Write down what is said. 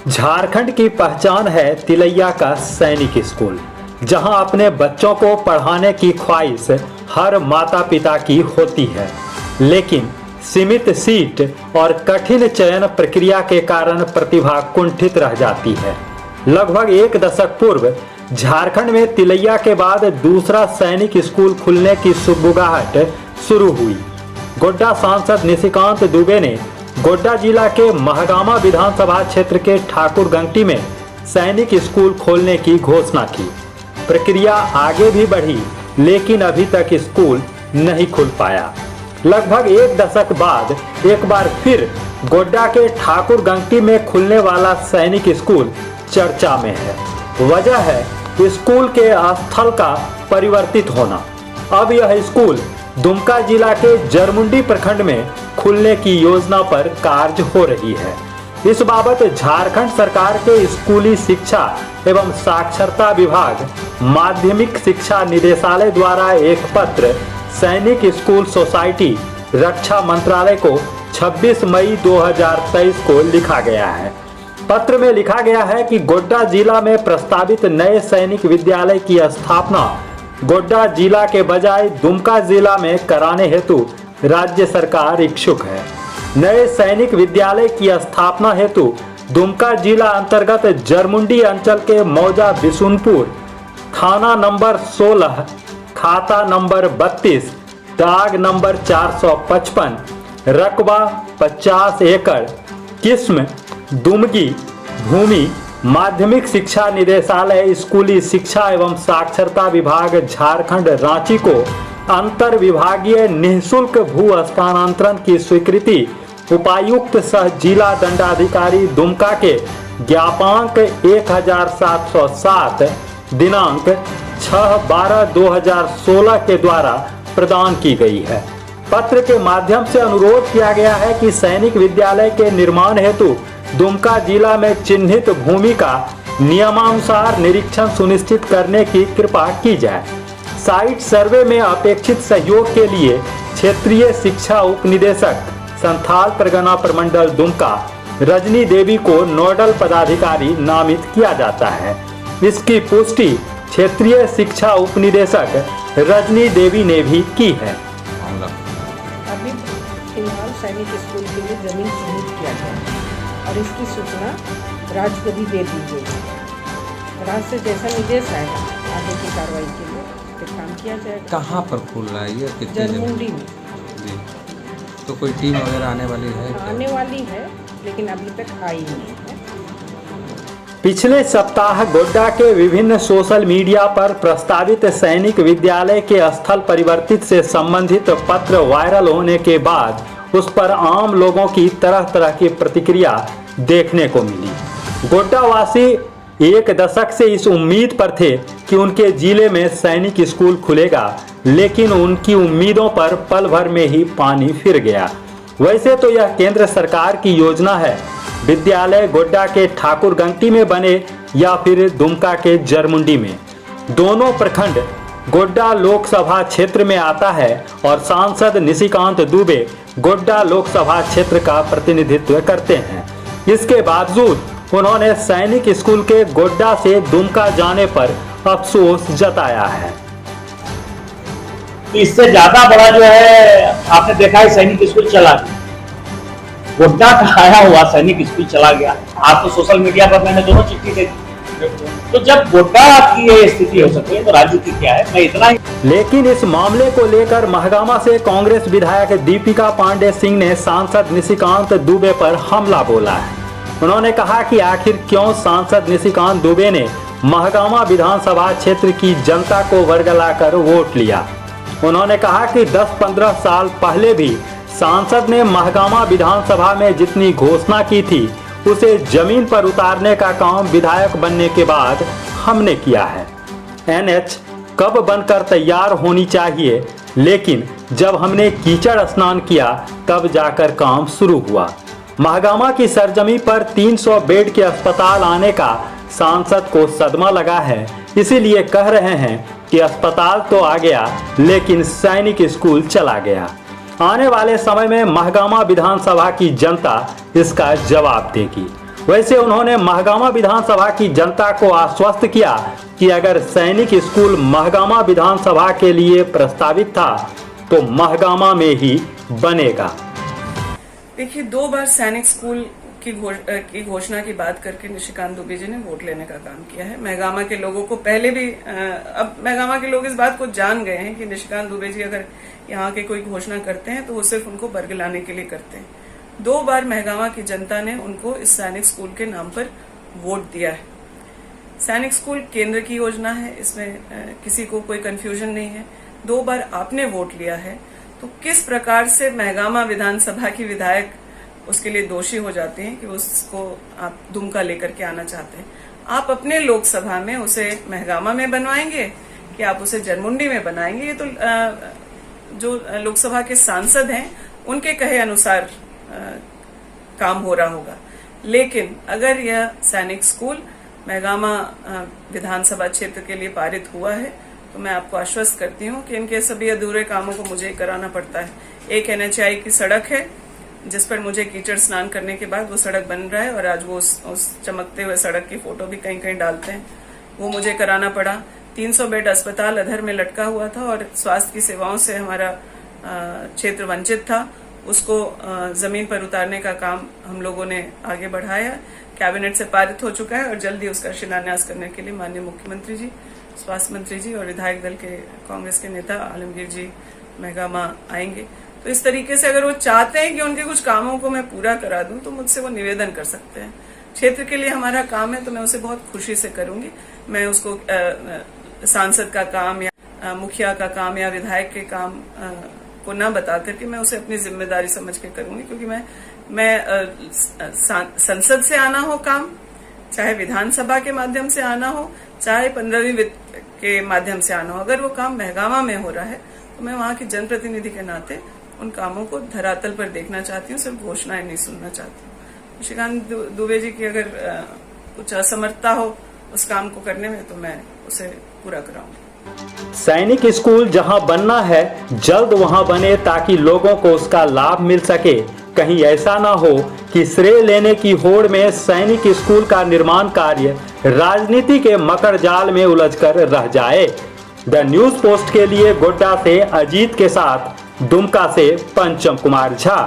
झारखंड की पहचान है तिलैया का सैनिक स्कूल, जहां अपने बच्चों को पढ़ाने की ख्वाहिश हर माता पिता की होती है, लेकिन सीमित सीट और कठिन चयन प्रक्रिया के कारण प्रतिभा कुंठित रह जाती है। लगभग एक दशक पूर्व झारखंड में तिलैया के बाद दूसरा सैनिक स्कूल खुलने की सुगबुगाहट शुरू हुई। गोड्डा सांसद निशिकांत दुबे ने गोड्डा जिला के महगामा विधानसभा क्षेत्र के ठाकुरगंगटी में सैनिक स्कूल खोलने की घोषणा की। प्रक्रिया आगे भी बढ़ी, लेकिन अभी तक स्कूल नहीं खुल पाया। लगभग एक दशक बाद एक बार फिर गोड्डा के ठाकुरगंगटी में खुलने वाला सैनिक स्कूल चर्चा में है। वजह है स्कूल के स्थल का परिवर्तित होना। अब यह स्कूल दुमका जिला के जरमुंडी प्रखंड में खुलने की योजना पर कार्य हो रही है। इस बाबत झारखंड सरकार के स्कूली शिक्षा एवं साक्षरता विभाग, माध्यमिक शिक्षा निदेशालय द्वारा एक पत्र सैनिक स्कूल सोसाइटी, रक्षा मंत्रालय को 26 मई 2023 को लिखा गया है। पत्र में लिखा गया है कि गोड्डा जिला में प्रस्तावित नए सैनिक विद्यालय की स्थापना गोड्डा जिला के बजाय दुमका जिला में कराने हेतु राज्य सरकार इच्छुक है। नए सैनिक विद्यालय की स्थापना हेतु दुमका जिला अंतर्गत जरमुंडी अंचल के मौजा बिशुनपुर, थाना नंबर 16, खाता नंबर 32, दाग नंबर 455, रकबा 50 एकड़, किस्म दुमगी, भूमि माध्यमिक शिक्षा निदेशालय, स्कूली शिक्षा एवं साक्षरता विभाग झारखंड, रांची को अंतर विभागीय निःशुल्क भू हस्तांतरण की स्वीकृति उपायुक्त सह जिला दंडाधिकारी दुमका के ज्ञापांक 1707 दिनांक 6/12/2016 के द्वारा प्रदान की गई है। पत्र के माध्यम से अनुरोध किया गया है कि सैनिक विद्यालय के निर्माण हेतु दुमका जिला में चिन्हित भूमि का नियमानुसार निरीक्षण सुनिश्चित करने की कृपा की जाए। साइट सर्वे में अपेक्षित सहयोग के लिए क्षेत्रीय शिक्षा उप निदेशक संथाल परगना प्रमंडल दुमका रजनी देवी को नोडल पदाधिकारी नामित किया जाता है। इसकी पुष्टि क्षेत्रीय शिक्षा उप निदेशक रजनी देवी ने भी की है। अभी फिलहाल सैनिक स्कूल के लिए जमीन चिन्हित किया गया है और इसकी सूचना राज्य को भी दे दी गई है। राज्य से जैसा निर्देश आएगा आगे की कार्रवाई के लिए फिर काम किया जाएगा। कहाँ पर खुल रहा है ये? जरमुंडी में। जी, तो कोई टीम वगैरह आने वाली है? आने वाली है, लेकिन अभी तक आई नहीं है। पिछले सप्ताह गोड्डा के विभिन्न सोशल मीडिया पर प्रस्तावित सैनिक विद्यालय के स्थल परिवर्तित से संबंधित पत्र वायरल होने के बाद उस पर आम लोगों की तरह तरह की प्रतिक्रिया देखने को मिली। गोड्डा वासी एक दशक से इस उम्मीद पर थे कि उनके जिले में सैनिक स्कूल खुलेगा, लेकिन उनकी उम्मीदों पर पल भर में ही पानी फिर गया। वैसे तो यह केंद्र सरकार की योजना है, विद्यालय गोड्डा के ठाकुरगंगटी में बने या फिर दुमका के जरमुंडी में। दोनों प्रखंड गोड्डा लोकसभा क्षेत्र में आता है और सांसद निशिकांत दुबे गोड्डा लोकसभा क्षेत्र का प्रतिनिधित्व करते हैं। इसके बावजूद उन्होंने सैनिक स्कूल के गोड्डा से दुमका जाने पर अफसोस जताया है। इससे ज्यादा बड़ा जो है आपने देखा है सैनिक स्कूल चला गया, गोड्डा का आया हुआ सैनिक स्कूल चला गया। आप तो सोशल मीडिया पर मैंने दोनों चिट्ठी देखी। तो जब गोड्डा की ये स्थिति हो सकती है तो राज्य की क्या है? मैं इतना ही। लेकिन इस मामले को लेकर महगामा से कांग्रेस विधायक दीपिका पांडे सिंह ने सांसद निशिकांत दुबे पर हमला बोला है। उन्होंने कहा कि आखिर क्यों सांसद निशिकांत दुबे ने महगामा विधानसभा क्षेत्र की जनता को वर्गलाकर वोट लिया। उन्होंने कहा कि 10-15 साल पहले भी सांसद ने महगामा विधानसभा में जितनी घोषणा की थी उसे जमीन पर उतारने का काम विधायक बनने के बाद हमने किया है। NH कब बनकर तैयार होनी चाहिए, लेकिन जब हमने कीचड़ स्नान किया तब जाकर काम शुरू हुआ। महगामा की सरजमी पर 300 बेड के अस्पताल आने का सांसद को सदमा लगा है, इसीलिए कह रहे हैं कि अस्पताल तो आ गया लेकिन सैनिक स्कूल चला गया। आने वाले समय में महगामा विधानसभा की जनता इसका जवाब देगी। वैसे उन्होंने महगामा विधानसभा की जनता को आश्वस्त किया कि अगर सैनिक स्कूल महगामा विधानसभा के लिए प्रस्तावित था तो महगामा में ही बनेगा। देखिए, 2 बार सैनिक स्कूल की घोषणा की बात करके निशिकांत दुबे जी ने वोट लेने का काम किया है। महगामा के लोगों को पहले भी अब महगामा के लोग इस बात को जान गए हैं कि निशिकांत दुबे जी अगर यहाँ के कोई घोषणा करते हैं तो वो सिर्फ उनको बरगलाने के लिए करते हैं। 2 बार महगामा की जनता ने उनको इस सैनिक स्कूल के नाम पर वोट दिया है। सैनिक स्कूल केंद्र की योजना है, इसमें किसी को कोई कंफ्यूजन नहीं है। 2 बार आपने वोट लिया है तो किस प्रकार से महगामा विधानसभा की विधायक उसके लिए दोषी हो जाते हैं कि उसको आप दुमका लेकर के आना चाहते हैं। आप अपने लोकसभा में उसे महगामा में बनवाएंगे कि आप उसे जरमुंडी में बनाएंगे, ये तो जो लोकसभा के सांसद हैं उनके कहे अनुसार काम हो रहा होगा। लेकिन अगर यह सैनिक स्कूल महगामा विधानसभा क्षेत्र के लिए पारित हुआ है तो मैं आपको आश्वस्त करती हूँ कि इनके सभी अधूरे कामों को मुझे कराना पड़ता है। एक NHI की सड़क है जिस पर मुझे कीचड़ स्नान करने के बाद वो सड़क बन रहा है और आज वो उस चमकते हुए सड़क की फोटो भी कहीं कहीं डालते हैं, वो मुझे कराना पड़ा। 300 बेड अस्पताल अधर में लटका हुआ था और स्वास्थ्य की सेवाओं से हमारा क्षेत्र वंचित था, उसको जमीन पर उतारने का काम हम लोगों ने आगे बढ़ाया। कैबिनेट से पारित हो चुका है और जल्दी उसका शिलान्यास करने के लिए माननीय मुख्यमंत्री जी, स्वास्थ्य मंत्री जी और विधायक दल के कांग्रेस के नेता आलमगीर जी महगामा आएंगे। तो इस तरीके से अगर वो चाहते हैं कि उनके कुछ कामों को मैं पूरा करा दूं तो मुझसे वो निवेदन कर सकते हैं। क्षेत्र के लिए हमारा काम है तो मैं उसे बहुत खुशी से करूंगी। मैं उसको सांसद का काम या मुखिया का काम या विधायक के काम को न बता करके मैं उसे अपनी जिम्मेदारी समझ के करूंगी, क्योंकि मैं संसद से आना हो काम, चाहे विधानसभा के माध्यम से आना हो, चाहे 15वीं वित्त के माध्यम से आना हो, अगर वो काम महगामा में हो रहा है तो मैं वहां की जनप्रतिनिधि के नाते उन कामों को धरातल पर देखना चाहती हूँ, सिर्फ घोषणाएं नहीं सुनना चाहती हूँ। निशिकांत दुबे जी की अगर कुछ असमर्थता हो उस काम को करने में तो मैं उसे पूरा कराऊंगी। सैनिक स्कूल जहां बनना है जल्द वहां बने ताकि लोगों को उसका लाभ मिल सके। कहीं ऐसा ना हो कि श्रेय लेने की होड़ में सैनिक स्कूल का निर्माण कार्य राजनीति के मकर जाल में उलझकर रह जाए। द न्यूज पोस्ट के लिए गोड्डा से अजीत के साथ दुमका से पंचम कुमार झा।